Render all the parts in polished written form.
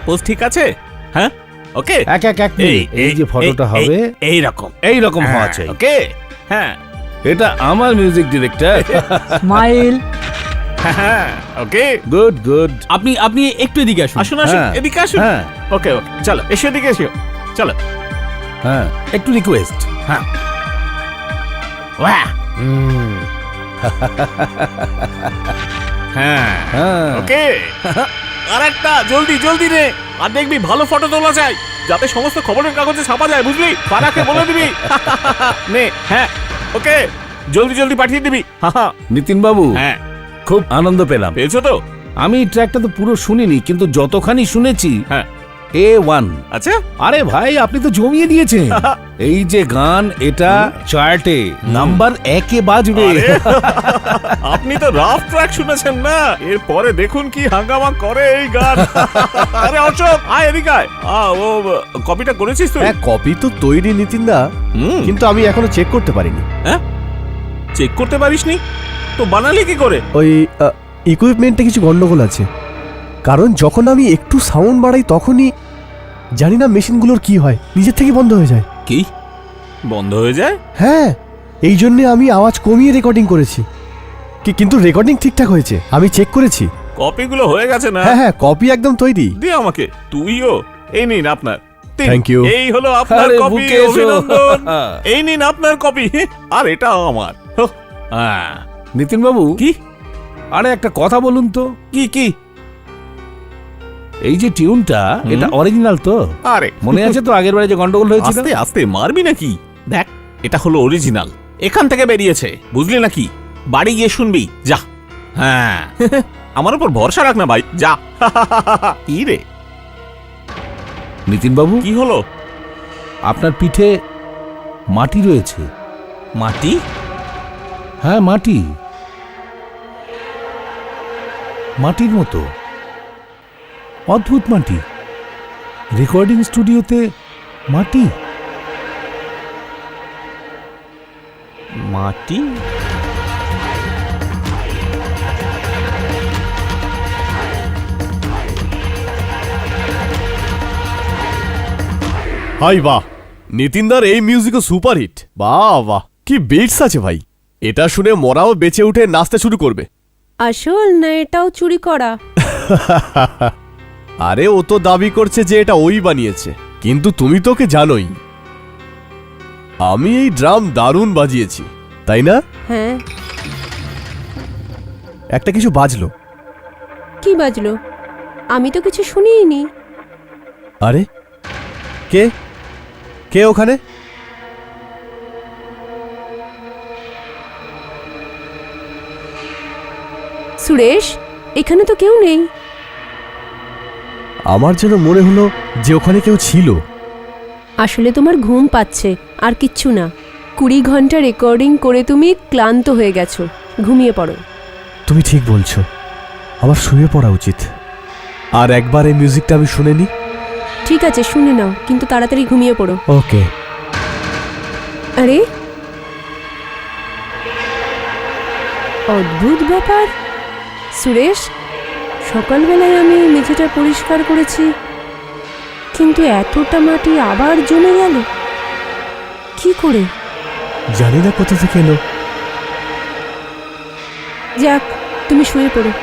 Pose ঠিক আছে? হ্যাঁ, ওকে। এক এই যে ফটোটা হবে এই রকম হওয়া চাই। ওকে, হ্যাঁ, এটা আমার মিউজিক ডিরেক্টর। স্মাইল। হ্যাঁ, ওকে, গুড গুড। আপনি একটু এদিকে আসুন। আসুন আসুন, হ্যাঁ, এদিকে আসুন। হ্যাঁ। ওকে ওকে, চলো এসো, এদিকে এসো, চলো। হ্যাঁ, একটু রিকোয়েস্ট। হ্যাঁ, বাহ, হ্যাঁ, হ্যাঁ, ওকে। আর একটা জলদি জলদি রে, আর দেখবি ভালো ফটো তোলা যায়, যাতে সমস্ত খবরের কাগজে ছাপা যায়, বুঝলি? পাড়াকে বলে দিবি। নে, হ্যাঁ, ওকে, জলদি জলদি পাঠিয়ে দিবি। নিতিন বাবু, হ্যাঁ, খুব আনন্দ পেলাম। পেয়েছো তো? আমি ট্র্যাকটা তো পুরো শুনিনি, কিন্তু যতখানি শুনেছি হ্যাঁ, A1। আচ্ছা, আরে ভাই, আপনি তো জমিয়ে দিয়েছেন। এই যে গান, এটা চার্টে নাম্বার 1-এ বাজবে। আরে, আপনি তো রাফ ট্র্যাক শুনেছেন না, এরপরে দেখুন কি হাঙ্গামা করে এই গান। আরে অশোক, আয় এদিকে আয়। ও কপিটা করেছিস তুই? হ্যাঁ, কপি তো তৈরি নিতিনদা, কিন্তু আমি এখনো চেক করতে পারিনি। হ্যাঁ, চেক করতে পারিসনি তো বানালি কি করে? ওই ইকুইপমেন্টে কিছু গন্ডগোল আছে, কারণ যখন আমি একটু সাউন্ড বাড়াই তখনই জানি না মেশিনগুলোর কি হয়, নিজের থেকে বন্ধ হয়ে যায়। কি বন্ধ হয়ে যায়? হ্যাঁ, এই জন্য আমি আওয়াজ কমিয়ে রেকর্ডিং করেছি, কিন্তু রেকর্ডিং ঠিকঠাক হয়েছে, আমি চেক করেছি। কপিগুলো হয়ে গেছে না? হ্যাঁ হ্যাঁ, কপি একদম তৈরি। দে আমাকে, তুইও। এই নিন আপনার। Thank you. এই হলো আপনার আরে, কপি, বুকে এসো। অভিনন্দন। এই নিন আপনার কপি, আর এটা আমার। হ্যাঁ, নিতিন বাবু, কি? আরে একটা কথা বলুন তো, কি কি? এই যে টিউনটা, এটা অরিজিনাল তো? আরে মনে আছে তো আগের বারে যে গন্ডগোল হয়েছিল? আস্তে আস্তে মারবি নাকি? দেখ, এটা হলো অরিজিনাল, এখান থেকে বেরিয়েছে, বুঝলি নাকি? বাড়ি গিয়ে শুনবি, যা। হ্যাঁ, আমার উপর ভরসা রাখ না ভাই, যা। কি রে? নিতিন বাবু, কি হলো? আপনার পিঠে মাটি রয়েছে। মাটি? হ্যাঁ, মাটি, মাটির মতো অদ্ভুত মাটি। রেকর্ডিং স্টুডিওতে মাটি। মাটি? হাই বাহ, নিতিনদার এই মিউজিকও সুপারহিট। বাহ বাহ, কি বিটস আছে ভাই। এটা শুনে মোরাও বেঁচে উঠে নাচতে শুরু করবে। আসল না এটাও চুরি করা? আরে, ও তো দাবি করছে যে এটা ওই বানিয়েছে, কিন্তু তুমি তো ওকে জানোই। আমি এই ড্রাম দারুণ বাজিয়েছি, তাই না? হ্যাঁ। একটা কিছু বাজলো। কি বাজলো? আমি তো কিছু শুনিনি। আরে, কে কে ওখানে? সুরেশ, এখানে তো কেউ নেই। আমার যেন মনে হলো যে ওখানে কেউ ছিল। আসলে তোমার ঘুম পাচ্ছে, আর কিচ্ছু না। 20 ঘন্টা রেকর্ডিং করে তুমি ক্লান্ত হয়ে গেছো, ঘুমিয়ে পড়ো। তুমি ঠিক বলছো, আমার শুয়ে পড়া উচিত। আর একবার এই মিউজিকটা আমি শুনে নি। ঠিক আছে, শুনে নাও, কিন্তু তাড়াতাড়ি ঘুমিয়ে পড়ো। ওকে। আরে, অদ্ভুত ব্যাপার। সুরেশ, সকালবেলায় আমি মেঝেটা পরিষ্কার করেছি, কিন্তু এতটা মাটি আবার জমে গেল কি করে? জানি না কোথা থেকে এলো। যাক, তুমি শুয়ে পড়ো।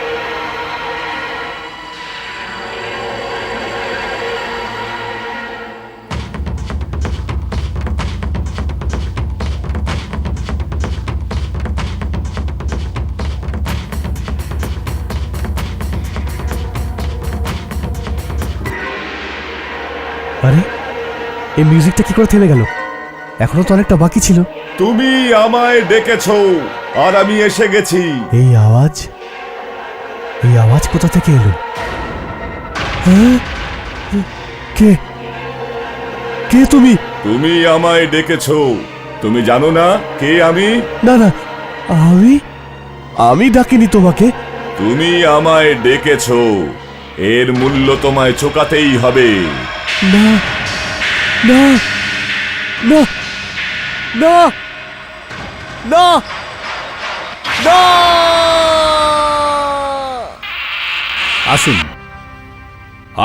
আরে, এই মিউজিকটা কি করে থেমে গেল? এখনো তো অনেকটা বাকি ছিল। তুমি আমায় ডেকেছো আর আমি এসে গেছি। এই আওয়াজ কোথা থেকে এলো? হ্যাঁ? কে কে তুমি? তুমি আমায় ডেকেছো, তুমি জানো না কে আমি? না না, আমি ডাকিনি তোমাকে। তুমি আমায় ডেকেছো, এর মূল্য তোমায় চোকাতেই হবে। না না না না না না। আসুন,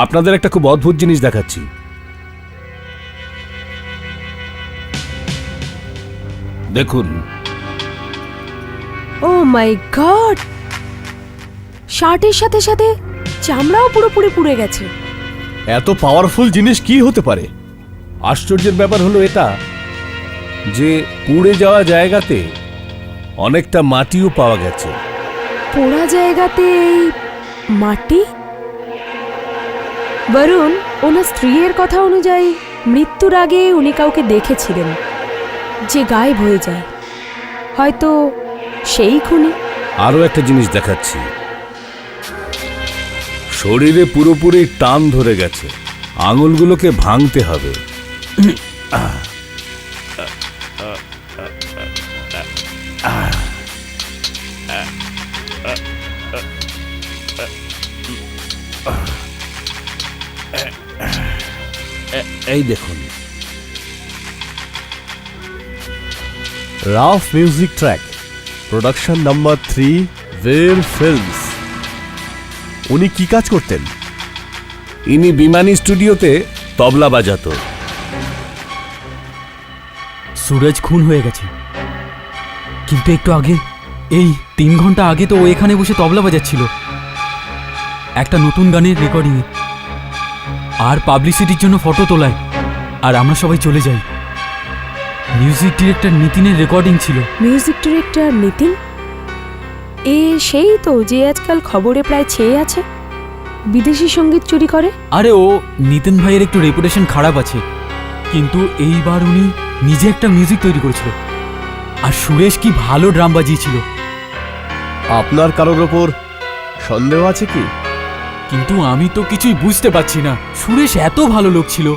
আপনাদের একটা খুব অদ্ভুত জিনিস দেখাচ্ছি। দেখুন, ও মাই গড, শার্টের সাথে সাথে চামড়াও পুরোপুরি পুড়ে গেছে। এত পাওয়ারফুল জিনিস কি হতে পারে? আশ্চর্যের ব্যাপার হলো এটা যে পুড়ে যাওয়া জায়গাতে অনেকটা মাটিও পাওয়া গেছে। পোড়া জায়গাতে এই মাটি? বরুণ, ওনার স্ত্রীর কথা অনুযায়ী মৃত্যুর আগে উনি কাউকে দেখেছিলেন যে গায়েব হয়ে যায়, হয়তো সেই খুনি। আরো একটা জিনিস দেখাচ্ছি, শরীরে পুরোপুরি টান ধরে গেছে, আঙুলগুলোকে ভাঙতে হবে। এই দেখুন, rough music track, production number 3, ওয়ের ফিল্মস। উনি কি কাজ করতেন? ইনি বিমানী স্টুডিওতে তবলা বাজাতো। সুরজ খুন হয়ে গেছে, কিন্তু একটু আগে, এই 3 ঘন্টা আগে তো ও এখানে বসে তবলা বাজাচ্ছিল একটা নতুন গানের রেকর্ডিংয়ে, আর পাবলিসিটির জন্য ফটো তোলায়, আর আমরা সবাই চলে যাই। মিউজিক ডিরেক্টর নিতিনের রেকর্ডিং ছিল। Music director Nitin? এ সেই তো যে আজকাল খবরে প্রায় ছেয়ে আছে, বিদেশি সঙ্গীত চুরি করে। আরে ও নিতিন ভাইয়ের একটু রেপুটেশন খারাপ আছে, কিন্তু এইবার উনি নিজে একটা মিউজিক তৈরি করেছিল, আর সুরেশ কি ভালো ড্রাম বাজিয়েছিল। আপনার কারোর ওপর সন্দেহ আছে কি? কিন্তু আমি তো কিছুই বুঝতে পারছি না, সুরেশ এত ভালো লোক ছিল,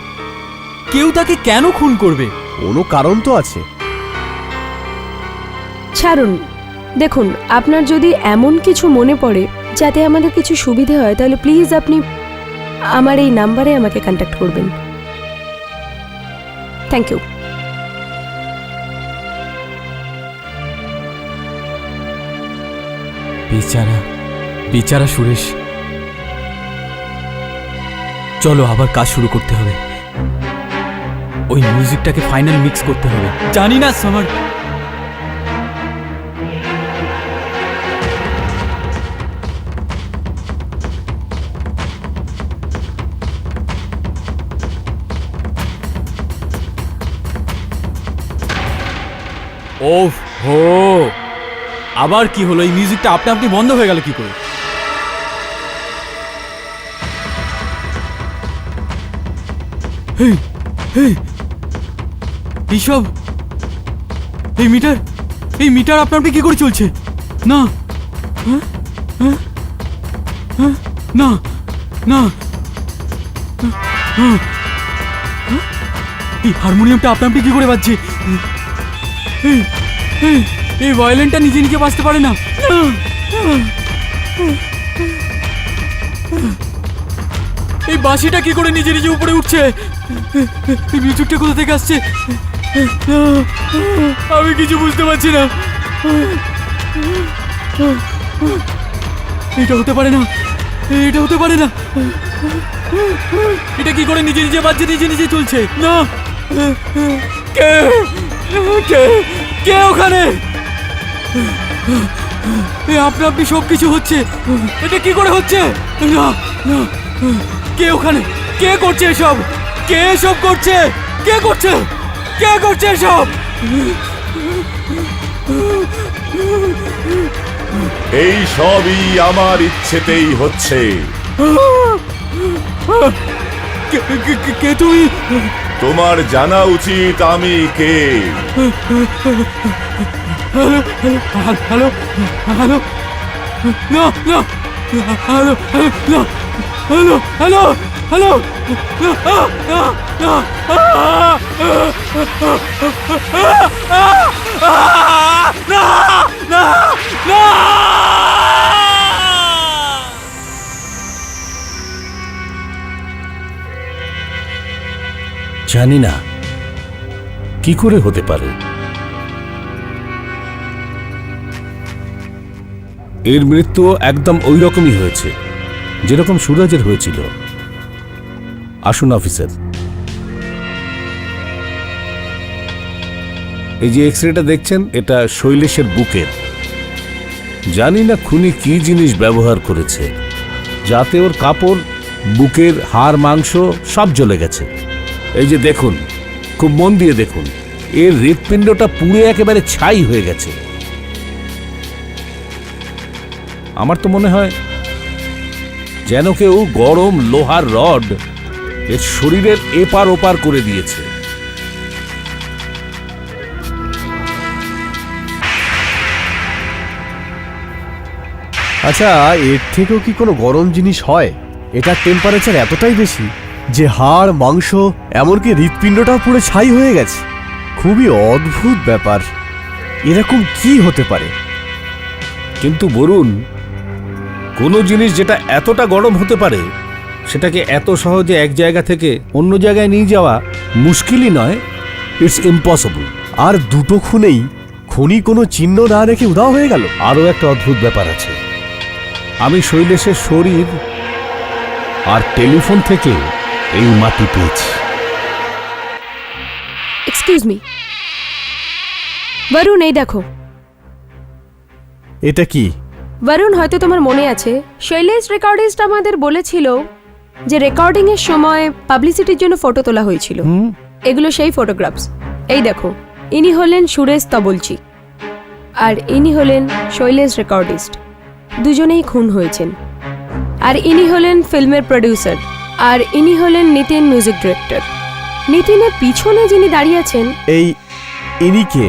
কেউ তাকে কেন খুন করবে? কোনো কারণ তো আছে। ছাড়ুন, দেখুন, আপনার যদি এমন কিছু মনে পড়ে যাতে আমাদের কিছু সুবিধে হয়, তাহলে প্লিজ আপনি আমার এই নাম্বারে আমাকে কন্ট্যাক্ট করবেন। Thank you. বেচারা বেচারা সুরেশ। চলো আবার কাজ শুরু করতে হবে, ওই মিউজিকটাকে ফাইনাল মিক্স করতে হবে। জানি না সামার, ওফ হো, আবার কি হলো? এই মিউজিকটা আপনি আপনি বন্ধ হয়ে গেল কি করে? এইসব, এই মিটার আপনা আপনি কি করে চলছে? না না না, এই হারমোনিয়ামটা আপনা আপনি কি করে বাজছে? এই ভায়োলিনটা নিজে নিজে বাজতে পারে না। এই বাঁশিটা কি করে নিজে নিজে উপরে উঠছে? এই মিউজিকটা কোথা থেকে আসছে? আমি কিছু বুঝতে পারছি না। এটা হতে পারে না, এটা হতে পারে না। এটা কি করে নিজে নিজে বাজছে, নিজে নিজে চলছে? না, কে কে কে ওখানে? আপনা আপনি সব কিছু হচ্ছে, এটা কি করে হচ্ছে? না না, কে ওখানে? কে করছে এসব? কে এসব করছে? কে করছে? কে করছে এসব? এই সবই আমার ইচ্ছেতেই হচ্ছে। কে তুমি? তোমার জানা উচিত আমি কে। হ্যালো হ্যালো হ্যালো, না না, hello hello, hello hello hello, না না না। জানি না কি করে হতে পারে। এর মৃত্যু একদম ওই রকমই হয়েছে যেরকম সুরজের হয়েছিল। আসুন অফিসার। এই যে এক্সরেটা দেখছেন, এটা শৈলেশের বুকের। জানি না খুনি কি জিনিস ব্যবহার করেছে, যাতে ওর কাপড়, বুকের হাড়, মাংস সব জ্বলে গেছে। এই যে দেখুন, খুব মন দিয়ে দেখুন, এর হৃৎপিণ্ডটা পুড়ে একেবারে ছাই হয়ে গেছে। আমার তো মনে হয় যেন কেউ গরম লোহার রড এর শরীরের এপার ওপার করে দিয়েছে। আচ্ছা, এর থেকেও কি কোনো গরম জিনিস হয়? এটার টেম্পারেচার এতটাই বেশি যে হাড়, মাংস, এমনকি হৃৎপিণ্ডটাও পুরো ছাই হয়ে গেছে। খুবই অদ্ভুত ব্যাপার। এরকম কি হতে পারে? কিন্তু বরুণ, কোনো জিনিস যেটা এতটা গরম হতে পারে, সেটাকে এত সহজে এক জায়গা থেকে অন্য জায়গায় নিয়ে যাওয়া মুশকিলই নয়, ইটস ইম্পসিবল। আর দুটো খুনেই খনি কোনো চিহ্ন না রেখে উধাও হয়ে গেল। আরও একটা অদ্ভুত ব্যাপার আছে। আমি শৈলেশের শরীর আর টেলিফোন থেকে এই মাটি পেয়েছি। এক্সকিউজ মি, বরুণ, এই দেখো। এটা কি? বরুণ, হয়তো তোমার মনে আছে, শৈলেশ রেকর্ডিস্ট আমাদের বলেছিল যে রেকর্ডিং এর সময় পাবলিসিটির জন্য ফটো তোলা হয়েছিল। এগুলো সেই ফটোগ্রাফস। এই দেখো, ইনি হলেন সুরেশ তবলচি, আর ইনি হলেন শৈলেশ রেকর্ডিস্ট। দুজনেই খুন হয়েছেন। আর ইনি হলেন ফিল্মের প্রডিউসার, আর ইনি হলেন নিতিন, মিউজিক ডিরেক্টর। নিতিনের পিছনে যিনি দাঁড়িয়ে আছেন, এই ইনি কে?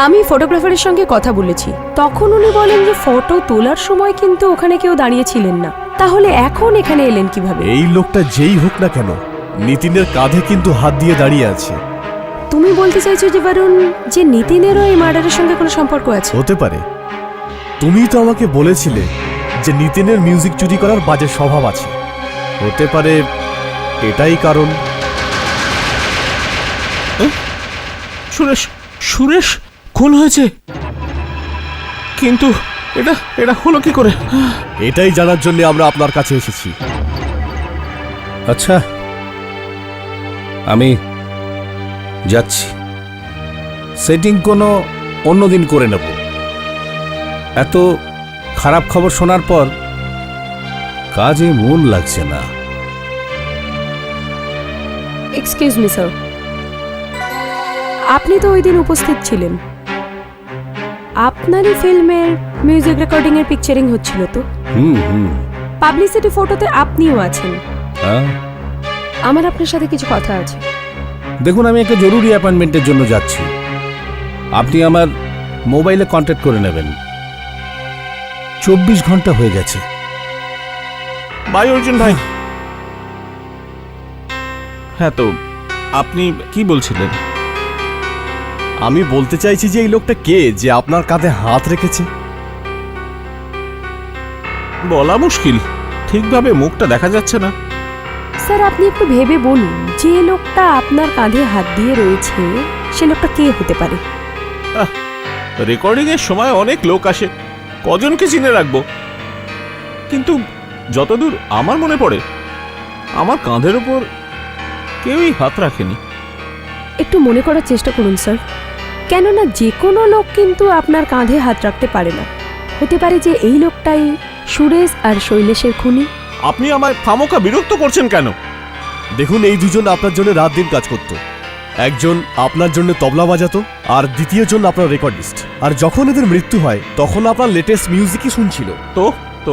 আমি ফটোগ্রাফারের সঙ্গে কথা বলেছি, তখন উনি বলেন যে ফটো তোলার সময় কিন্তু ওখানে কেউ দাঁড়িয়ে ছিলেন না। তাহলে এখন এখানে এলেন কিভাবে? এই লোকটা যেই হোক না কেন, নিতিনের কাঁধে কিন্তু হাত দিয়ে দাঁড়িয়ে আছে। তুমি বলতে চাইছো যে বরুণ, যে নিতিনেরও এই মার্ডারের সঙ্গে কোনো সম্পর্ক আছে? হতে পারে। তুমি তো আমাকে বলেছিলে যে নিতিনের মিউজিক চুরি করার বাজে স্বভাব আছে। হতে পারে এটাই কারণ। সুরেশ, সুরেশ খুন হয়েছে? কিন্তু এটা এটা হলো কি করে? এটাই জানার জন্য আমরা আপনার কাছে এসেছি। আচ্ছা, আমি যাচ্ছি। সেটিং কোনো অন্যদিন করে নেব। এত খারাপ খবর শোনার পর কাজে মন লাগছে না। এক্সকিউজ মি স্যার, আপনি তো ওই দিন উপস্থিত ছিলেন। আপনারই ফিল্মের মিউজিক রেকর্ডিং এর পিকচারিং হচ্ছিল তো? হুম। পাবলিসিটি ফটোতে আপনিও আছেন। হ্যাঁ, আমার আপনার সাথে কিছু কথা আছে। দেখুন, আমি একটা জরুরি অ্যাপয়েন্টমেন্টের জন্য যাচ্ছি। আপনি আমার মোবাইলে কন্ট্যাক্ট করে নেবেন। 24 ঘন্টা হয়ে গেছে। ভাই অর্জুন ভাই। হ্যাঁ, তো আপনি কি বলছিলেন? আমি বলতে চাইছি যে এই লোকটা কে, যে আপনার কাঁধে হাত রেখেছে? বলা মুশকিল, ঠিকভাবে মুখটা দেখা যাচ্ছে না। স্যার, আপনি একটু ভেবে বলুন, যে লোকটা আপনার কাঁধে হাত দিয়ে রয়েছে সে লোকটা কে হতে পারে? রেকর্ডিং এর সময় অনেক লোক আসে, কজনকে চিনে রাখবো? কিন্তু যতদূর আমার মনে পড়ে, আমার কাঁধের ওপর কেউই হাত রাখেনি। একটু মনে করার চেষ্টা করুন স্যার, কেননা যে কোনো লোক কিন্তু আপনার কাঁধে হাত রাখতে পারে না। হতে পারে যে এই লোকটাই সুরেশ আর শৈলেশের খুনি। আপনি আমায় খামোখা বিরক্ত করছেন কেন? দেখুন, এই দুজন আপনার জন্য রাত দিন কাজ করত। একজন আপনার জন্য তবলা বাজাতো, আর দ্বিতীয় জন আপনার রেকর্ডিস্ট। আর যখন এদের মৃত্যু হয় তখন আপনার লেটেস্ট মিউজিকই শুনছিল। তো তো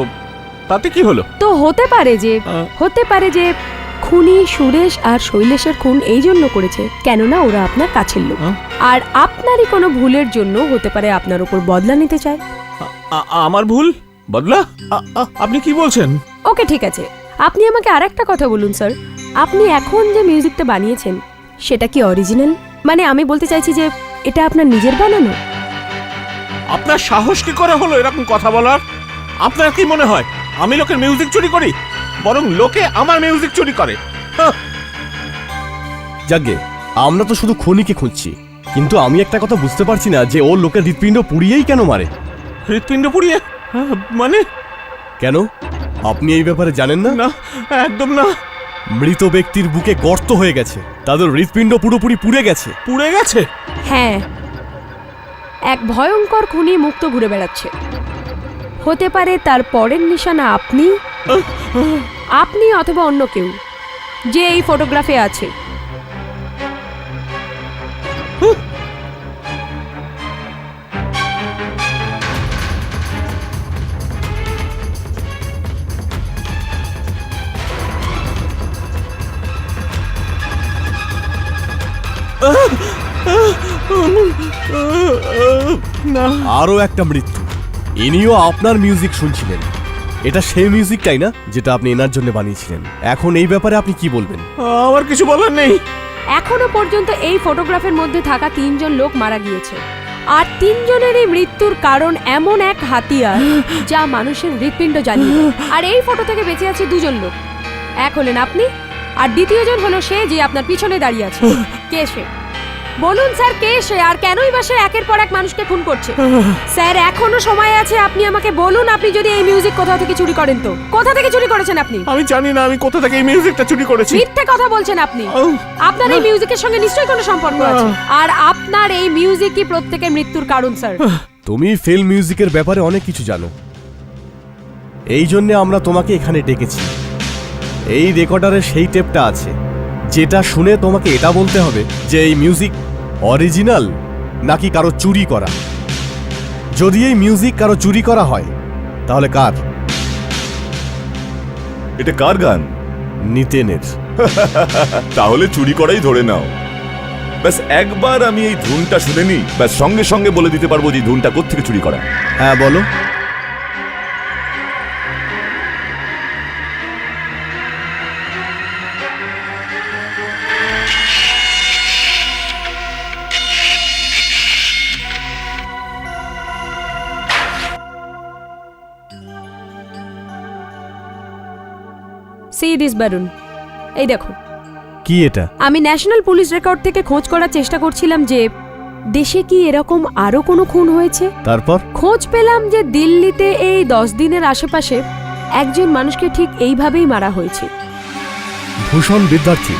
তাতে কি হলো? তো হতে পারে যে খুনি সুরেশ আর শৈলেশের খুন এই জন্য করেছে কেননা ওরা আপনার কাছের লোক। আর আপনারই কোনো ভুলের জন্য হতে পারে আপনার উপর বদলা নিতে চায়। আমার ভুল? বদলা? আপনি কি বলছেন? ওকে, ঠিক আছে। আপনি আমাকে আরেকটা কথা বলুন স্যার, আপনি এখন যে মিউজিকটা বানিয়েছেন সেটা কি অরিজিনাল? মানে আমি বলতে চাইছি যে এটা আপনার নিজের বানানো? আপনার সাহস কি করে হলো এরকম কথা বলার? আপনার কি মনে হয় আমি লোকের মিউজিক চুরি করি? বরং লোকে আমার মিউজিক চুরি করে। যাকে আমরা তো শুধু খনিকে খুঁজছি, কিন্তু আমি একটা কথা বুঝতে পারছি না যে ও লোকের হৃৎপিণ্ড পুড়িয়েই কেন মারে। হৃৎপিণ্ড পুড়িয়ে? মানে কেন? আপনি এই ব্যাপারে জানেন না? না, একদম না। মৃত ব্যক্তির বুকে গর্ত হয়ে গেছে, তাদের হৃৎপিণ্ড পুরোপুরি পুড়ে গেছে। পুড়ে গেছে? হ্যাঁ, এক ভয়ঙ্কর খুনি মুক্ত ঘুরে বেড়াচ্ছে। হতে পারে তার পরের নিশানা আপনি অথবা অন্য কেউ যে এই ফটোগ্রাফে আছে। আরও একটা মৃত্যু। ইনিও আপনার মিউজিক শুনছিলেন। এটা সেই মিউজিকটাই না যেটা আপনি এনার জন্য বানিয়েছিলেন? এখন এই ব্যাপারে আপনি কি বলবেন? আমার কিছু বলার নেই। এখনো পর্যন্ত এই ফটোগ্রাফের মধ্যে থাকা 3 জন লোক মারা গিয়েছে, আর 3 জনেরই মৃত্যুর কারণ এমন এক হাতিয়ার যা মানুষের হৃৎপিণ্ড জ্বালিয়ে দেয়। আর এই ফটো থেকে বেঁচে আছে 2 জন লোক। এক হলেন আপনি, আর দ্বিতীয় জন হলো সে যে আপনার পিছনে দাঁড়িয়ে আছে। কে সে? বলুন স্যার, কে সে, আর কেনই বা সে একের পর এক মানুষকে খুন করছে? স্যার, এখনো সময় আছে, আপনি আমাকে বলুন। আপনি যদি এই মিউজিক কোথাও থেকে চুরি করেন তো কোথা থেকে চুরি করেছেন আপনি? আমি জানি না আমি কোথা থেকে এই মিউজিকটা চুরি করেছি। মিথ্যে কথা বলছেন আপনি। আপনার এই মিউজিকের সঙ্গে নিশ্চয়ই কোনো সম্পর্ক আছে, আর আপনার এই মিউজিকই প্রত্যেকের মৃত্যুর কারণ স্যার। তুমি ফিল্ম মিউজিকের ব্যাপারে অনেক কিছু জানো, এই জন্য আমরা তোমাকে এখানে ডেকেছি। এই রেকর্ডারে সেই টেপটা আছে যেটা শুনে তোমাকে এটা বলতে হবে যে এই মিউজিক অরিজিনাল নাকি কারো চুরি করা। যদি এই মিউজিক কারো চুরি করা হয় তাহলে কার? এটা কার গান? নিতেনের। তাহলে চুরি করাই ধরে নাও। ব্যাস একবার আমি এই ধুনটা শুনে নি, ব্যাস সঙ্গে সঙ্গে বলে দিতে পারবো যে ধুনটা কোত্থেকে চুরি করা। হ্যাঁ বলো। সি দিস বারুন, এই দেখো। কি এটা? আমি ন্যাশনাল পুলিশ রেকর্ড থেকে খোঁজ করার চেষ্টা করছিলাম যে দেশে কি এরকম আরো কোনো খুন হয়েছে। তারপর খোঁজ পেলাম যে দিল্লিতে এই 10 দিনের আশেপাশে একজন মানুষকে ঠিক এইভাবেই মারা হয়েছে। ভূষণ বিদ্যার্থী,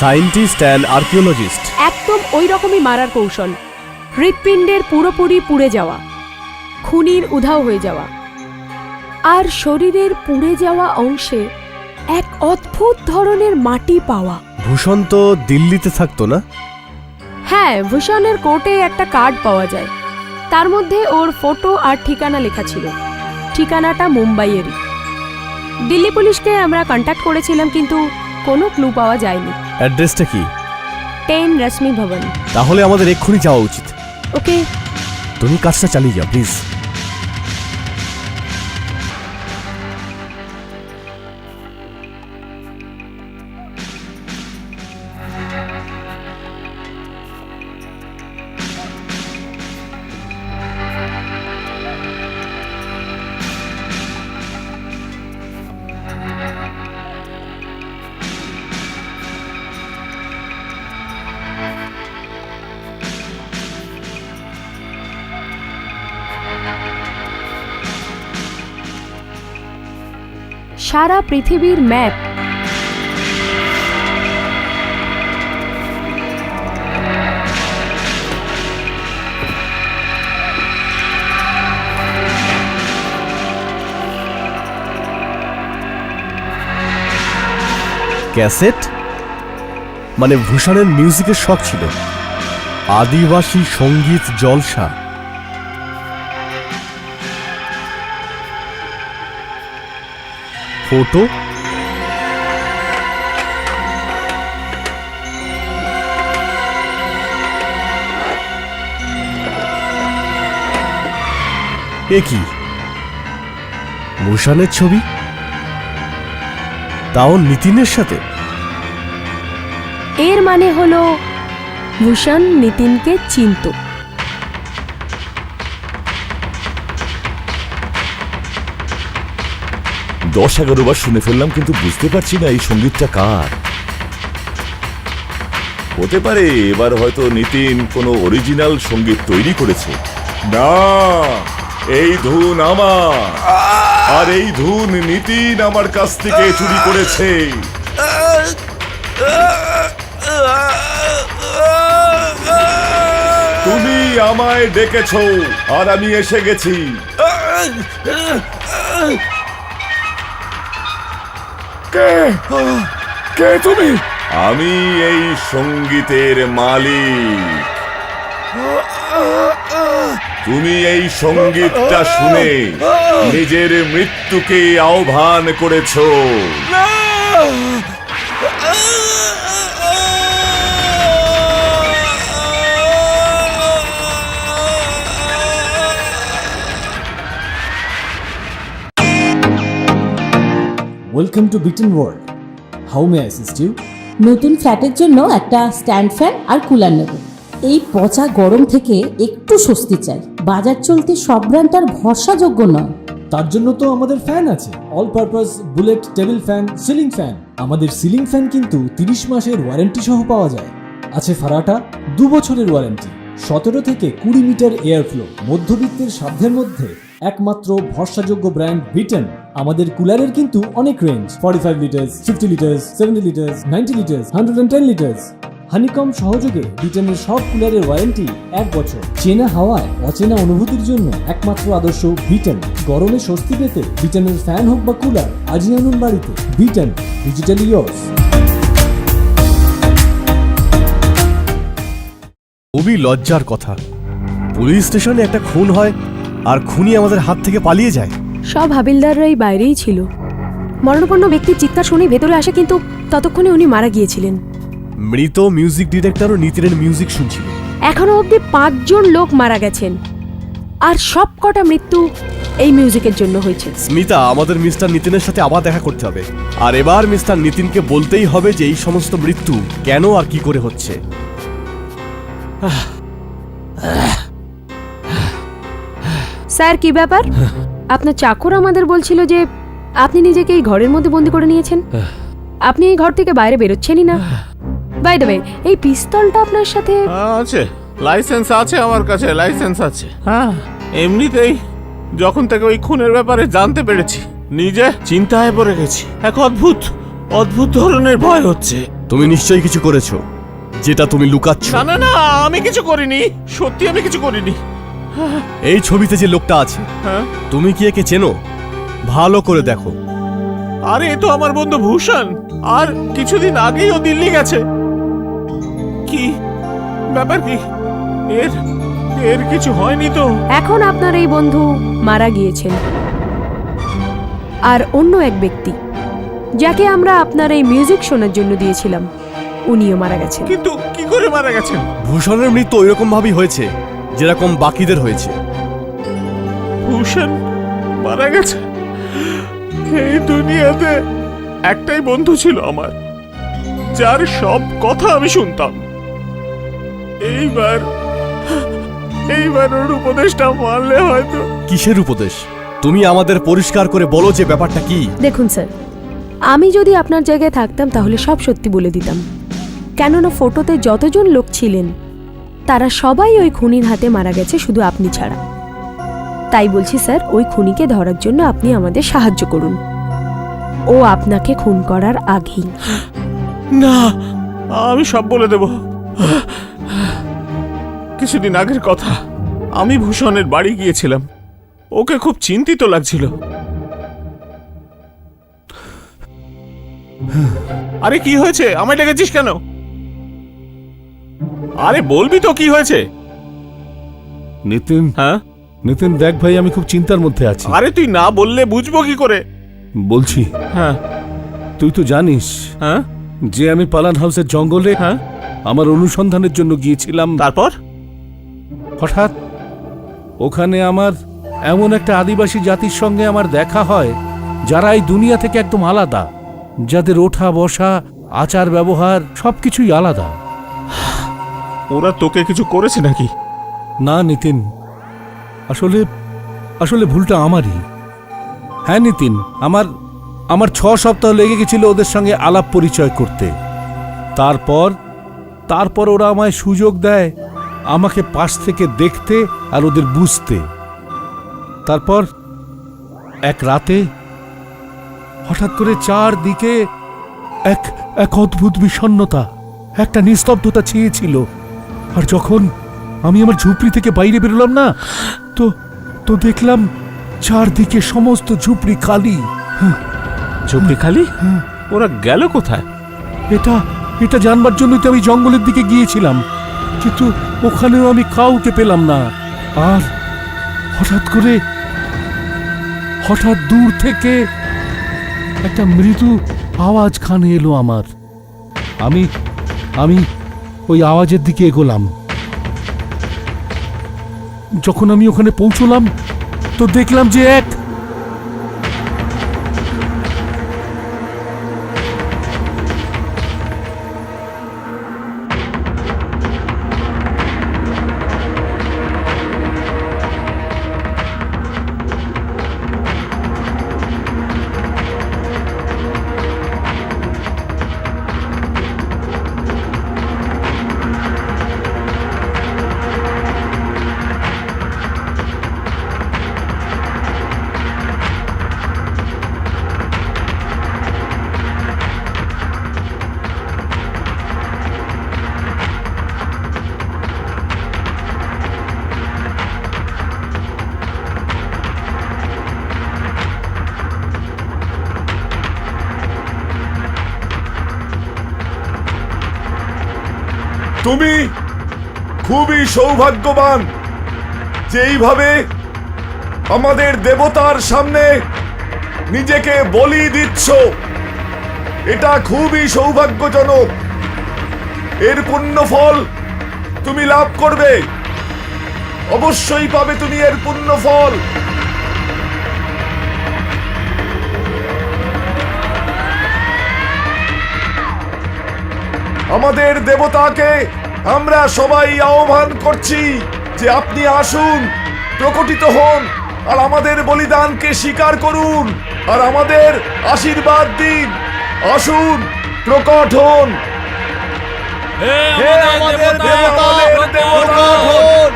সায়েন্টিস্ট অ্যান্ড আর্কিওলজিস্ট। একদম ওই রকমই মারার কৌশল। হৃৎপিণ্ডের পুরোপুরি পুড়ে যাওয়া, খুনির উধাও হয়ে যাওয়া, আর শরীরের পুড়ে যাওয়া অংশে এক অদ্ভুত ধরনের মাটি পাওয়া। ভূষণ তো দিল্লিতে থাকতো না? হ্যাঁ, ভূষণের কোর্টে একটা কার্ড পাওয়া যায়, তার মধ্যে ওর ফটো আর ঠিকানা লেখা ছিল। ঠিকানাটা মুম্বাইয়েরই। দিল্লি পুলিশকে আমরা কন্ট্যাক্ট করেছিলাম, কিন্তু কোনো ক্লু পাওয়া যায়নি। অ্যাড্রেসটা কি? 10 রশ্মি ভবন। তাহলে আমাদের এক্ষুনি যাওয়া উচিত। ওকে, তুমি কাজটা চালিয়ে যাও প্লিজ। সারা পৃথিবীর ম্যাপ। ক্যাসেট? মানে ভূষণের মিউজিকের শখ ছিল। আদিবাসী সঙ্গীত জলসা। ফটো? এ কি? ভূষণের ছবি, তাও নিতিনের সাথে। এর মানে হলো ভূষণ নিতিনকে চিনত। 10-11 বার শুনে ফেললাম, কিন্তু বুঝতে পারছি না এই সঙ্গীতটা কার। হতে পারে এবার হয়তো নিতিন কোনো অরিজিনাল সঙ্গীত তৈরি করেছে। না, এই ধুন আমার, আর এই ধুন নিতিন আমার কাছ থেকে চুরি করেছে। তুমি আমায় ডেকেছো আর আমি এসে গেছি। কে কে তুমি? আমি এই সঙ্গীতের মালিক। তুমি এই সঙ্গীতটা শুনে নিজের মৃত্যুকে আহ্বান করেছো। Welcome to beaten world. How may I assist you? নতুন ফ্ল্যাটের জন্য একটা স্ট্যান্ড ফ্যান আর কুলার নেব। এই পচা গরম থেকে একটু স্বস্তি চাই। বাজার চলতে সব ব্র্যান্ড আর ভরসাযোগ্য নয়। তার জন্য তো আমাদের ফ্যান আছে, all purpose bullet table fan, ceiling fan. আমাদের সিলিং ফ্যান কিন্তু 30 মাসের ওয়ারেন্টি সহ পাওয়া যায়। আছে ফারাটা 2 বছরের ওয়ারেন্টি, 17 থেকে 20 মিটার এয়ার ফ্লো। মধ্যবিত্তের সাধ্যের মধ্যে একমাত্র ভরসাযোগ্য ব্র্যান্ড বিটেন। আমাদের কুলারের কিন্তু অনেক range, 45 litres, 50 litres, 70 litres, 90 litres, 110 litres. Honeycomb সহযোগে বিটেনের সব কুলারের ওয়ারেন্টি 1 বছর। চেনা হাওয়ায় অচেনা অনুভূতির জন্য একমাত্র আদর্শ বিটেন। গরমে স্বস্তি পেতে বিটেনের ফ্যান হোক বা কুলার, আজই আনুন বাড়িতে। Beaten, digitally years. খুবই লজ্জার কথা, পুলিশ স্টেশনে একটা খুন হয় আর খুনি আমাদের হাত থেকে পালিয়ে যায়। সব হাবিলদাররাই বাইরেই ছিল। মরণাপন্ন ব্যক্তির চিৎকার শুনে ভেতরে আসে, কিন্তু ততক্ষণে উনি মারা গিয়েছিলেন। মৃত মিউজিক ডিরেক্টরও নিতিনের মিউজিক শুনছিল। এখনো অবধি 5 জন লোক মারা গেছেন, আর সব কটা মৃত্যু এই মিউজিকের জন্য হয়েছে। স্মিতা, আমাদের মিস্টার নিতিনের সাথে আবার দেখা করতে হবে। আর এবার মিস্টার নিতিনকে বলতেই হবে যে এই সমস্ত মৃত্যু কেন আর কি করে হচ্ছে। স্যার, কি ব্যাপার? আপনার চাকর আমাদের বলছিল যে আপনি নিজেকে এই ঘরের মধ্যে বন্দি করে নিয়েছেন। আপনি এই ঘর থেকে বাইরে বেরোচ্ছেনই না। বাই দ্য ওয়ে, এই পিস্তলটা আপনার সাথে? আছে, লাইসেন্স আছে আমার কাছে, লাইসেন্স আছে। হ্যাঁ, এমনিতেই যখন থেকে ওই খুনের ব্যাপারে জানতে পেরেছি নিজে চিন্তায় পড়ে গেছি। এক অদ্ভুত অদ্ভুত ধরনের ভয় হচ্ছে। তুমি নিশ্চয়ই কিছু করেছো যেটা তুমি লুকাচ্ছ। না না না, আমি কিছু করিনি, সত্যি আমি কিছু করিনি। এই ছবিতে যে লোকটা আছে, হ্যাঁ, তুমি কি একে চেনো? ভালো করে দেখো। আরে এ তো আমার বন্ধু ভূষণ, আর কিছুদিন আগেই ও দিল্লি গেছে। কি ব্যাপার? কি এর এর কিছু হয়নি তো? এখন আপনার এই বন্ধু মারা গিয়েছেন, আর অন্য এক ব্যক্তি যাকে আমরা আপনার এই মিউজিক শোনার জন্য দিয়েছিলাম, উনিও মারা গেছেন। কিন্তু কি করে মারা গেছেন? ভূষণের মৃত্যু ওইরকম ভাবেই হয়েছে যেরকম বাকিদের হয়েছে। ভূষণ মারা গেছে? এই দুনিয়াতে একটাই বন্ধু ছিল আমার, যার সব কথা আমি শুনতাম। এইবার ওর উপদেশটা মানলে হয়তো। কিসের উপদেশ? তুমি আমাদের পরিষ্কার করে বলো যে ব্যাপারটা কি। দেখুন স্যার, আমি যদি আপনার জায়গায় থাকতাম তাহলে সব সত্যি বলে দিতাম। কেননা ফটোতে যতজন লোক ছিলেন তারা সবাই ওই খুনির হাতে মারা গেছে, শুধু আপনি ছাড়া। তাই বলছি স্যার, ওই খুনিকে ধরার জন্য আপনি আমাদের সাহায্য করুন। ও আপনাকে খুন করার আগেই। না, আমি সব বলে দেব। কিছুদিন আগের কথা, আমি ভূষণের বাড়ি গিয়েছিলাম। ওকে খুব চিন্তিত লাগছিল। আরে কি হয়েছে? আমায় ডেকেছিস কেন? আরে বলবি তো কি হয়েছে? নিতিন, হ্যাঁ নিতিন দেখ ভাই, আমি খুব চিন্তার মধ্যে আছি। আরে তুই না বললে বুঝবো কি করে? বলছি, হ্যাঁ তুই তো জানিস হ্যাঁ যে আমি পালান হাউসের জঙ্গলে হ্যাঁ, আমার অনুসন্ধানের জন্য গিয়েছিলাম। তারপর হঠাৎ ওখানে আমার এমন একটা আদিবাসী জাতির সঙ্গে আমার দেখা হয়, যারা এই দুনিয়া থেকে একদম আলাদা, যাদের ওঠা বসা, আচার ব্যবহার সবকিছুই আলাদা। ওরা তোকে কিছু করেছে নাকি? না নিতিন, আসলে আসলে ভুলটা আমারই। হ্যাঁ নিতিন, আমার 6 সপ্তাহ লেগে গেছিল ওদের সঙ্গে আলাপ পরিচয় করতে। তারপর ওরা আমায় সুযোগ দেয় আমাকে পাশ থেকে দেখতে আর ওদের বুঝতে। তারপর এক রাতে হঠাৎ করে চারদিকে এক এক অদ্ভুত বিষণ্ণতা, একটা নিস্তব্ধতা ছেয়েছিল। আর যখন আমি আমার ঝুপড়ি থেকে বাইরে বেরোলাম না, তো তো দেখলাম চারদিকে সমস্ত ঝুপড়ি খালি। ঝুপড়ি খালি? ওরা গেল কোথায়? এটা এটা জানবার জন্যই তো আমি জঙ্গলের দিকে গিয়েছিলাম, কিন্তু ওখানেও আমি কাউকে পেলাম না। আর হঠাৎ দূর থেকে একটা মৃদু আওয়াজ কানে এলো আমার। আমি আমি ওই আওয়াজের দিকে এগোলাম। যখন আমি ওখানে পৌঁছলাম তো দেখলাম যে এক তুমি খুবই সৌভাগ্যবান যে এইভাবে আমাদের দেবতার সামনে নিজেকে বলি দিচ্ছ। এটা খুবই সৌভাগ্যজনক। এর পুণ্য ফল তুমি লাভ করবে, অবশ্যই পাবে তুমি এর পুণ্য ফল। আমাদের দেবতাকে আমরা সবাই আহ্বান করছি যে আপনি আসুন, প্রকটিত হন, আর আমাদের বলিদানকে স্বীকার করুন, আর আমাদের আশীর্বাদ দিন। আসুন, প্রকট হন। হে আমাদের দেবতা, প্রকট হন।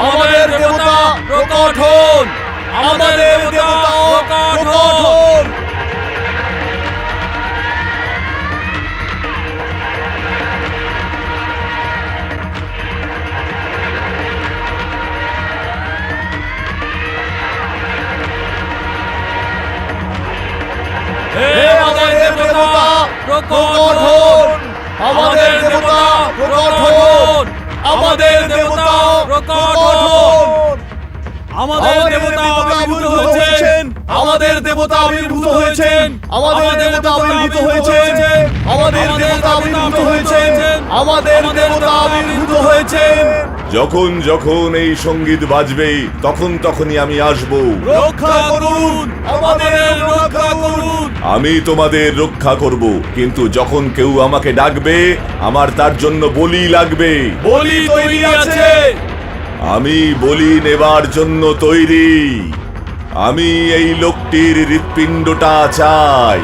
আমাদের দেবতা, প্রকট হন। আমাদের দেবতা, প্রকট হন। আমাদের দেবতা, প্রকট হন। আমাদের দেবতা, প্রকট হন। আমাদের দেবতা, প্রকট হন। আমাদের দেবতা আবির্ভূত হয়েছেন। আমাদের দেবতা আবির্ভূত হয়েছেন। আমাদের দেবতা আবির্ভূত হয়েছেন। আমাদের দেবতা আবির্ভূত হয়েছেন। আমাদের দেবতা আবির্ভূত হয়েছেন। যখন যখন এই সঙ্গীত বাজবে তখন তখনই আমি আসব। রক্ষা করুন, আমাদের রক্ষা করুন। আমি তোমাদের রক্ষা করব, কিন্তু যখন কেউ আমাকে ডাকবে আমার তার জন্য বলি লাগবে। বলি তৈরি আছে। আমি বলি নেবার জন্য তৈরি। আমি এই লোকটির হৃৎপিণ্ডটা চাই।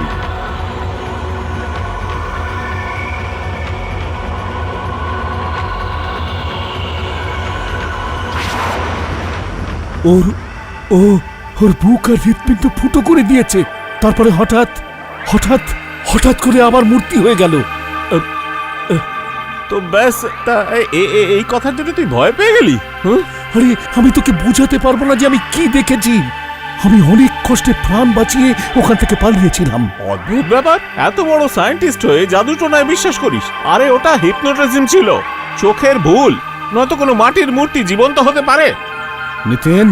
ওর বুক আর হৃৎপিণ্ড ফুটো করে দিয়েছে। তারপরে হঠাৎ হঠাৎ হঠাৎ করে আবার মূর্তি হয়ে গেল। তো ব্যাস, তা এই কথার জন্য তুই ভয় পেয়ে গেলি? আরে আমি তোকে বোঝাতে পারবো না যে আমি কি দেখেছি। আমি অনেক কষ্টে প্রাণ বাঁচিয়ে ওখান থেকে পালিয়েছিলাম। অদ্ভুত ব্যাপার, এত বড় সায়েন্টিস্ট হয়ে জাদু টোনায় বিশ্বাস করিস? আরে ওটা হিপনোটিজম ছিল, চোখের ভুল, নয়তো কোনো মাটির মূর্তি জীবন্ত হতে পারে? নিতেন,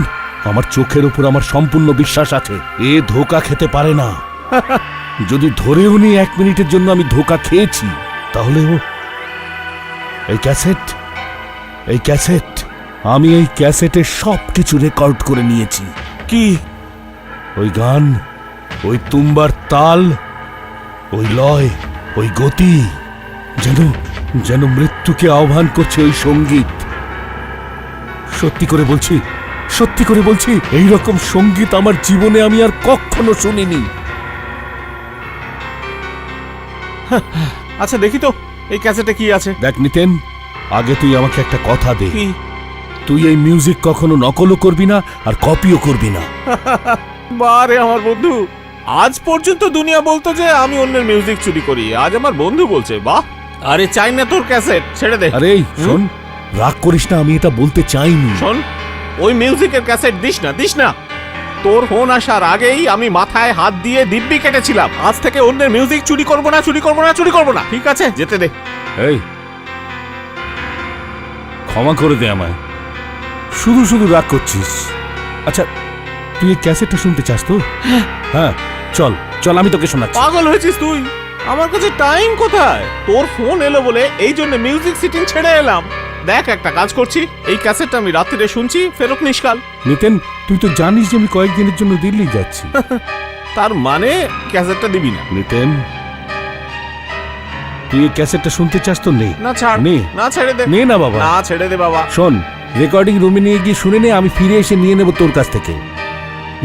আমার চোখের উপর আমার সম্পূর্ণ বিশ্বাস আছে। এ ধোকা খেতে পারে না। যদি ধরেও নি 1 মিনিটের জন্য আমি ধোকা খেয়েছি, তাহলে ও এই ক্যাসেট আমি এই ক্যাসেটে সবকিছু রেকর্ড করে নিয়েছি। কি? ওই গান, ওই তুম্বার তাল, ওই লয়, ওই গতি, যেন মৃত্যুকে আহ্বান করছে ওই সঙ্গীত। সত্যি করে বলছি এই রকম সঙ্গীত আমার জীবনে আমি আর কখনো শুনিনি। আচ্ছা দেখি তো এই ক্যাসেটে কি আছে। দেখ নিতেন, আগে তুই আমাকে একটা কথা দে। কি? তুই এই মিউজিক কখনো নকলও করবি না আর কপিও করবি না। বারে আমার বন্ধু, আজ পর্যন্ত দুনিয়া বলতো যে আমি অন্যের মিউজিক চুরি করি, আজ আমার বন্ধু বলছে বাহ। আরে চাই না তোর ক্যাসেট, ছেড়ে দে। আরে এই শোন, রাগ করিস না, আমি এটা বলতে চাইনি। শোন, ওই মিউজিকের ক্যাসেট দিস না, দিস না। তোর ফোন আসার আগেই আমি মাথায় হাত দিয়ে দিব্যি কেটেছিলাম, আজ থেকে অন্যের মিউজিক চুরি করবো না, চুরি করবো না, চুরি করবো না। ঠিক আছে, যেতে দে। এই ক্ষমা করে দে আমায়, শুধু শুধু রাগ করছিস। আচ্ছা তুই এই ক্যাসেটটা শুনতে চাস তো? হ্যাঁ চল চল, আমি তোকে শোনাচ্ছি। পাগল হয়েছিস তুই? আমার কাছে টাইম কোথায়? তোর ফোন এলো বলে এই জন্য মিউজিক সিটিং ছেড়ে এলাম। দেখ, একটা কাজ করছি, এই ক্যাসেটটা আমি রাত্রিরে শুনছি, ফেরত নিষ্কাল। নিতেন, তুই তো জানিস যে আমি কয়েকদিনের জন্য দিল্লি যাচ্ছি। তার মানে ক্যাসেটটা দিবি না? নিতেন, তুই এই ক্যাসেটটা শুনতে চাস তো? নে না ছাড়, নে না ছেড়ে দে। নে না বাবা, না ছেড়ে দে বাবা। শোন, রেকর্ডিং রুমে নিয়ে গিয়ে শুনে নে, আমি ফিরে এসে নিয়ে নেব তোর কাছ থেকে।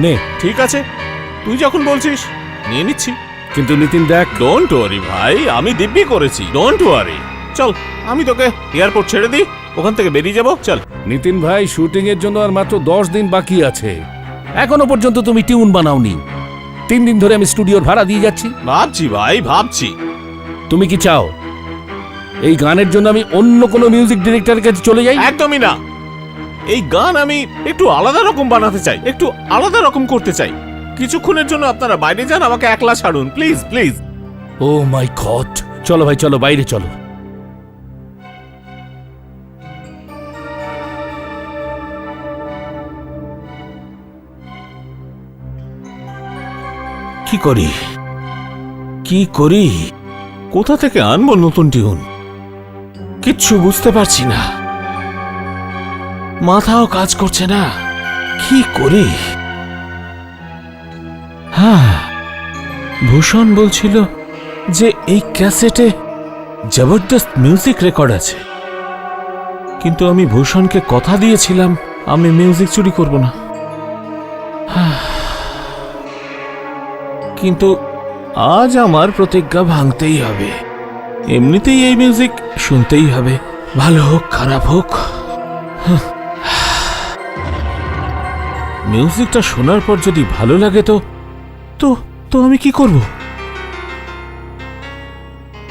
নে। ঠিক আছে, তুই যখন বলছিস নিয়ে নিচ্ছি। কিন্তু নিতিন দেখ, ডোন্ট ওয়ারি ভাই, আমি দিব্যি করেছি, ডোন্ট ওয়ারি। চল, আমি তোকে এয়ারপোর্ট ছেড়ে দিই, ওখান থেকে বেরিয়ে যাব। চল। নিতিন ভাই, শুটিং এর জন্য আর মাত্র 10 দিন বাকি আছে, এখনো পর্যন্ত তুমি টিউন বানাওনি। 3 দিন ধরে আমি স্টুডিওর ভাড়া দিয়ে যাচ্ছি। ভাবছি ভাই, ভাবছি। তুমি কি চাও এই গানের জন্য আমি অন্য কোনো মিউজিক ডিরেক্টরের কাছে চলে যাই? একদমই না। এই গান আমি একটু আলাদা রকম বানাতে চাই, একটু আলাদা রকম করতে চাই। কিছুক্ষণের জন্য আপনারা বাইরে যান, আমাকে একলা ছাড়ুন, please please. Oh my god, চলো ভাই চলো, বাইরে চলো। কি করি, কি করি, কোথা থেকে আনবো নতুন টিউন? কিচ্ছু বুঝতে পারছি না, মাথাও কাজ করছে না। কি করি? হ্যাঁ, ভূষণ বলছিল যে এই ক্যাসেটে জবরদস্ত মিউজিক রেকর্ড আছে, কিন্তু আমি ভূষণকে কথা দিয়েছিলাম আমি মিউজিক চুরি করব না। কিন্তু আজ আমার প্রতিজ্ঞা ভাঙতেই হবে। এমনিতেই এই মিউজিক শুনতেই হবে, ভালো হোক খারাপ হোক। মিউজিকটা শোনার পর যদি ভালো লাগে তো তো তো আমি কি করব?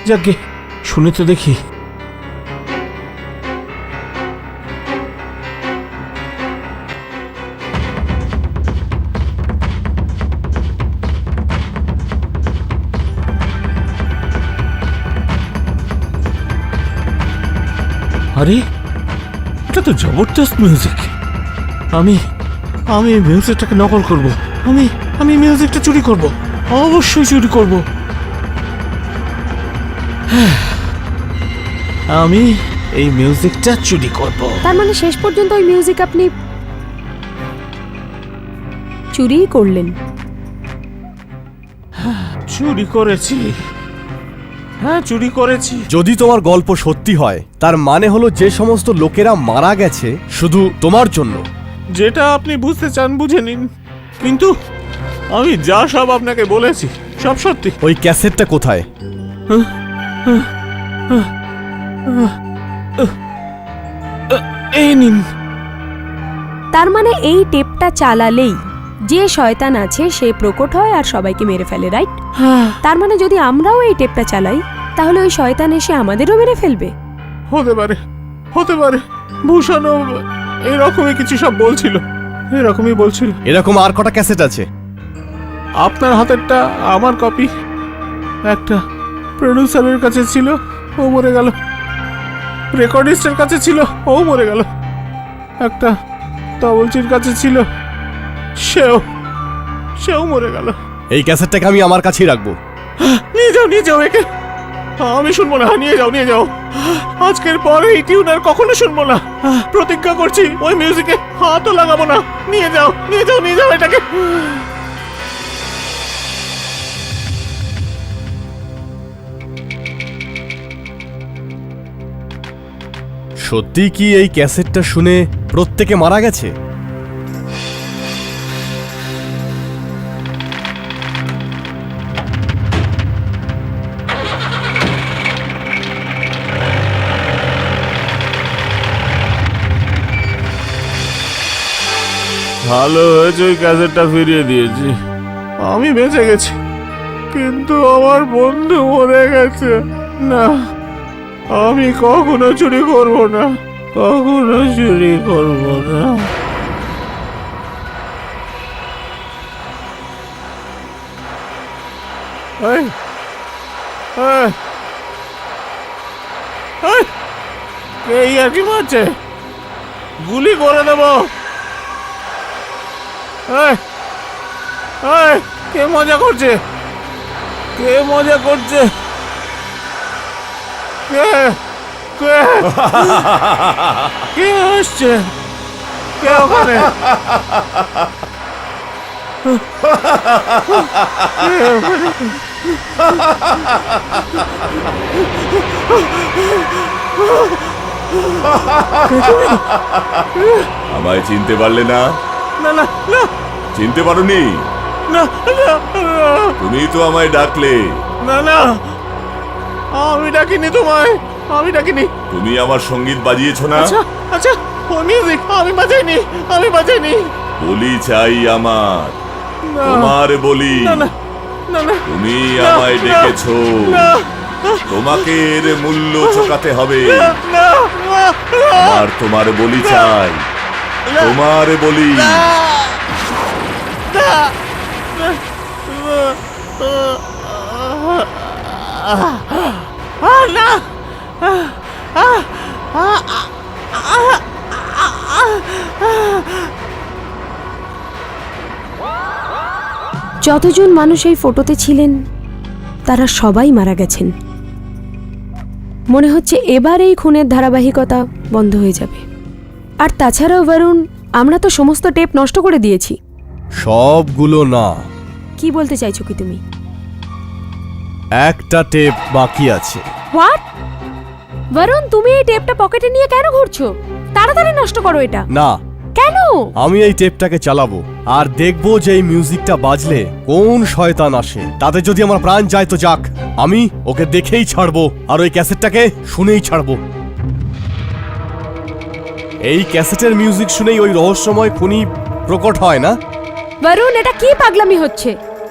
যাকে শুনে তো দেখি। আরে, এটা তো জবরদস্ত মিউজিক। আমি আমি মিউজিকটাকে নকল করব। আমি মিউজিকটা চুরি করব, অবশ্যই চুরি করব। আমি এই মিউজিকটা চুরি করব। তার মানে শেষ পর্যন্ত ওই মিউজিক আপনি চুরিই করলেন? চুরি করেছি, হ্যাঁ চুরি করেছি। যদি তোমার গল্প সত্যি হয়, তার মানে হলো যে সমস্ত লোকেরা মারা গেছে শুধু তোমার জন্য। যেটা আপনি বুঝতে চান বুঝে নিন, কিন্তু আমি যা সব আপনাকে বলেছি সব সত্যি। ওই ক্যাসেটটা কোথায়? এই নিন। তার মানে এই টেপটা চালালেই যে শয়তান আছে সে প্রকট হয় আর সবাইকে মেরে ফেলে, রাইট? তার মানে যদি আমরাও এই টেপটা চালাই তাহলে ওই শয়তান এসে আমাদেরও মেরে ফেলবে? হতে পারে, হতে পারে। ভূষণও এরকমই কিছু সব বলছিল, এরকমই বলছিল। এরকম আর কটা ক্যাসেট আছে? আপনার হাতেরটা আমার কপি, একটা প্রডিউসারের কাছে ছিল, ও মরে গেল। রেকর্ডিস্টের কাছে ছিল, ও মরে গেল। একটা তবলচির কাছে ছিল, সেও মরে গেল। এই ক্যাসেটটাকে আমি আমার কাছেই রাখবো। নিয়ে যাও একে। আমি শুনবো না, নিয়ে যাও। আজকের পর এই টিউন আর কখনো শুনবো না, প্রতিজ্ঞা করছি। ওই মিউজিকে হাতও লাগাবো না। নিয়ে যাও এটাকে। সত্যি কি এই ক্যাসেটটা শুনে প্রত্যেকে মারা গেছে? ভালো হয়েছে ওই ক্যাসেটটা ফিরিয়ে দিয়েছি। আমি বেঁচে গেছি, কিন্তু আমার বন্ধু মরে গেছে। না, আমি কখনো চুরি করব না, কখনো চুরি করব না। এই, এই, এই, কে আর কি মারছে? গুলি করে দেব। এই, এই, কে মজা করছে? কে মজা করছে? কে কে কে আসছে? কে ওখানে? কে ওখানে? আমায় চিনতে পারলে না? না না না চিনতে পারোনি? না না তুমি তো আমায় ডাকলে। না না, আমি ডাকিনি তোমায়, আমি ডাকিনি। তুমি আমার সঙ্গীত বাজিয়েছো না? আচ্ছা আচ্ছা, ও মিউজিক আমি বাজাইনি, আমি বাজাইনি। বলি চাই আমার, না তোমার বলি। না না না না, তুমি না, আমায় না, ডেকেছো, না তোমাকে এর মূল্য চোকাতে হবে। না না, আমার তোমার বলি চাই, তোমার বলি। না যতজন মানুষ এই ফটোতে ছিলেন তারা সবাই মারা গেছেন। মনে হচ্ছে এবার এই খুনের ধারাবাহিকতা বন্ধ হয়ে যাবে। আর তাছাড়াও বরুণ, আমরা তো সমস্ত টেপ নষ্ট করে দিয়েছি। সবগুলো না, কি বলতে চাইছো কি তুমি? একটা টেপ বাকি আছে। হোয়াট? বরুণ, তুমি এই টেপটা পকেটে নিয়ে কেন ঘুরছো? তাড়াতাড়ি নষ্ট করো এটা। না, কেন? আমি এই টেপটাকে চালাবো আর দেখবো যে এই মিউজিকটা বাজলে কোন শয়তান আসে। তাতে যদি আমার প্রাণ যায় তো যাক, আমি ওকে দেখেই ছাড়বো আর ওই ক্যাসেটটাকে শুনেই ছাড়বো। এই ক্যাসেটের মিউজিক শুনেই ওই রহস্যময় খুনি প্রকট হয় না? বরুণ, এটা কি পাগলামি হচ্ছে?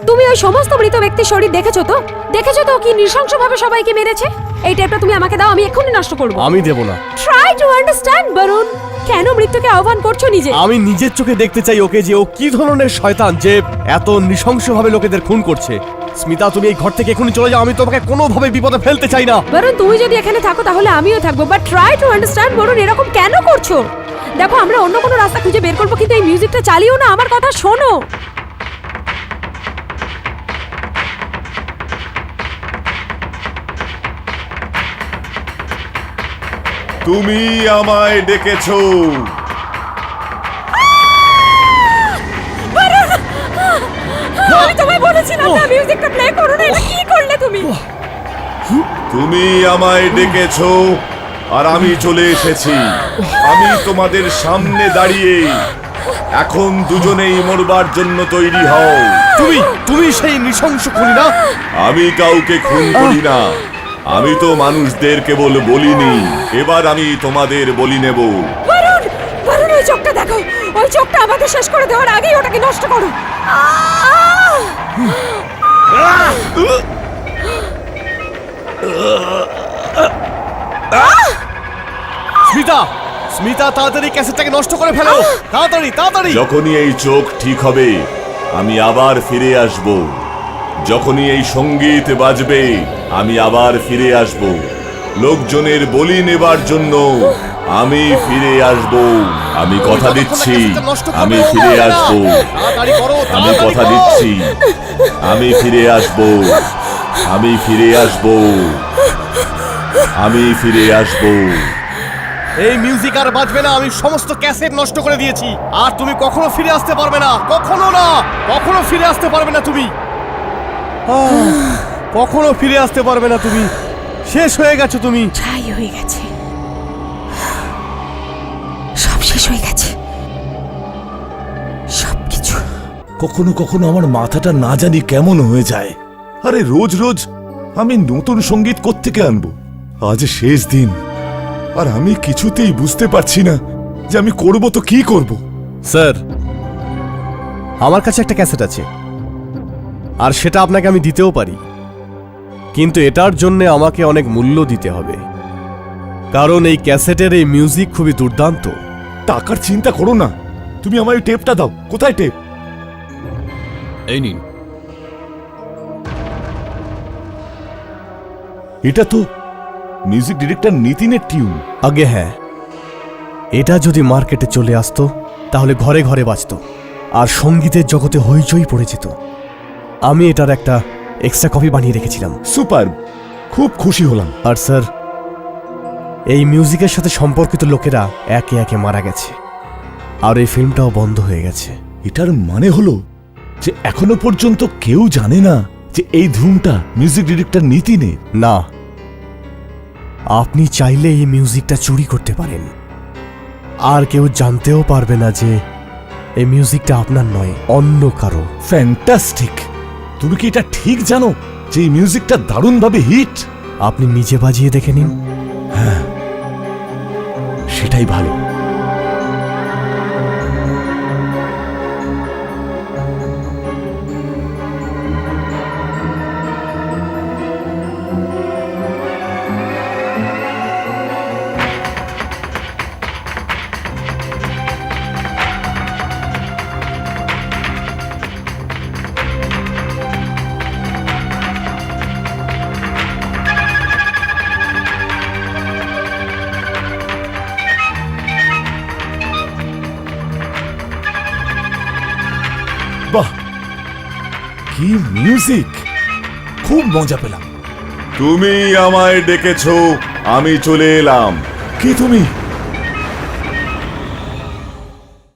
তুমি ওই সমস্ত মৃত ব্যক্তির শরীর দেখেছো তো? দেখেছো তো কি নৃশংসভাবে সবাইকে মেরেছে? এই টেপটা তুমি আমাকে দাও, আমি এক্ষুনি নষ্ট করবো। আমি দেব না। ট্রাই টু আন্ডারস্ট্যান্ড বরুণ, কেন মৃত্যুকে আহ্বান করছো নিজে? আমি নিজের চোখে দেখতে চাই ওকে, যে ও কি ধরনের শয়তান যে এত নৃশংসভাবে লোকেদের খুন করছে। স্মিতা, তুমি এই ঘর থেকে এখনই চলে যাও, আমি তোমাকে কোনোভাবে বিপদে ফেলতে চাই না। বরুণ, তুমি যদি এখানে থাকো তাহলে আমিও থাকবো, but try to understand Varun, এরকম কেন করছো? দেখো, আমরা অন্য কোনো রাস্তা খুঁজে বের করবো, কিন্তু এই মিউজিকটা চালিও না, আমার কথা শোনো। তুমি আমায় ডেকেছো। আমি তোমায় বলেছিলাম না মিউজিকটা প্লে করো না, এটা কি করলে তুমি? তুমি আমায় ডেকেছো আর আমি চলে এসেছি। আমি তোমাদের সামনে দাঁড়িয়ে। এখন দুজনেই মরবার জন্য তৈরি হও। তুমি সেই নৃশংস খুনি না? আমি কাউকে খুন করি না, আমি তো মানুষদের কেবল বলিনি। এবার আমি তোমাদের বলি নেব। বরুণ, বরুণ, ওই চোখটা দেখো, ওই চোখটা আমাদের শেষ করে দেওয়ার আগেই ওটাকে নষ্ট করো। স্মিতা, স্মিতা, তাড়াতাড়ি ক্যাসেটটাকে নষ্ট করে ফেলো, তাড়াতাড়ি তাড়াতাড়ি। যখনই এই চোখ ঠিক হবে আমি আবার ফিরে আসব। যখনই এই সঙ্গীত বাজবে আমি আবার ফিরে আসব। লোকজনের বলি নেবার জন্য আমি ফিরে আসব। আমি কথা দিচ্ছি, আমি ফিরে আসব। তাড়াতাড়ি করো, আমি তাড়াতাড়ি কথা করো। দিচ্ছি, আমি ফিরে আসব। আমি ফিরে আসব। আমি ফিরে আসব। এই মিউজিক আর বাজবে না, আমি সমস্ত ক্যাসেট নষ্ট করে দিয়েছি। আর তুমি কখনো ফিরে আসতে পারবে না, কখনো না, কখনো ফিরে আসতে পারবে না তুমি। কখনো ফিরে আসতে পারবে না তুমি, শেষ হয়ে গেছো তুমি। ছাই হয়ে গেছে, সব শেষ হয়ে গেছে, সবকিছু। কখনো কখনো আমার মাথাটা না জানি কেমন হয়ে যায়। আরে রোজ রোজ আমি নতুন সঙ্গীত কোত্থেকে আনবো? আজ শেষ দিন আর আমি কিছুতেই বুঝতে পারছি না যে আমি করব তো কি করব। স্যার, আমার কাছে একটা ক্যাসেট আছে, আর সেটা আপনাকে আমি দিতেও পারি, কিন্তু এটার জন্য আমাকে অনেক মূল্য দিতে হবে, কারণ এই ক্যাসেটের এই মিউজিক খুবই দুর্দান্ত। টাকার চিন্তা করো না, তুমি আমার টেপটা দাও। কোথায় টেপ? এই নিন। এটা তো মিউজিক ডিরেক্টর নিতিনের টিউন। আগে হ্যাঁ, এটা যদি মার্কেটে চলে আসতো তাহলে ঘরে ঘরে বাজতো আর সঙ্গীতের জগতে হইচই পড়ে যেত। আমি এটার একটা এক্সট্রা কপি বানিয়ে রেখেছিলাম। সুপার, খুব খুশি হলাম। আর স্যার, এই মিউজিকের সাথে সম্পর্কিত লোকেরা একে একে মারা গেছে, আর এই ফিল্মটাও বন্ধ হয়ে গেছে। এটার মানে হলো যে এখনো পর্যন্ত কেউ জানে না যে এই ধুমটা মিউজিক ডিরেক্টর নিতিনের। না, আপনি চাইলে এই মিউজিকটা চুরি করতে পারেন, আর কেউ জানতেও পারবে না যে এই মিউজিকটা আপনার নয়, অন্য কারো। ফ্যান্টাস্টিক! তুমি কি এটা ঠিক জানো যে এই মিউজিকটা দারুণভাবে হিট? আপনি নিজে বাজিয়ে দেখে নিন। সেটাই ভালো। বাহ, কি মিউজিক! খুব মজা পেলাম। তুমি আমায় ডেকেছো, আমি চলে এলাম। কে তুমি?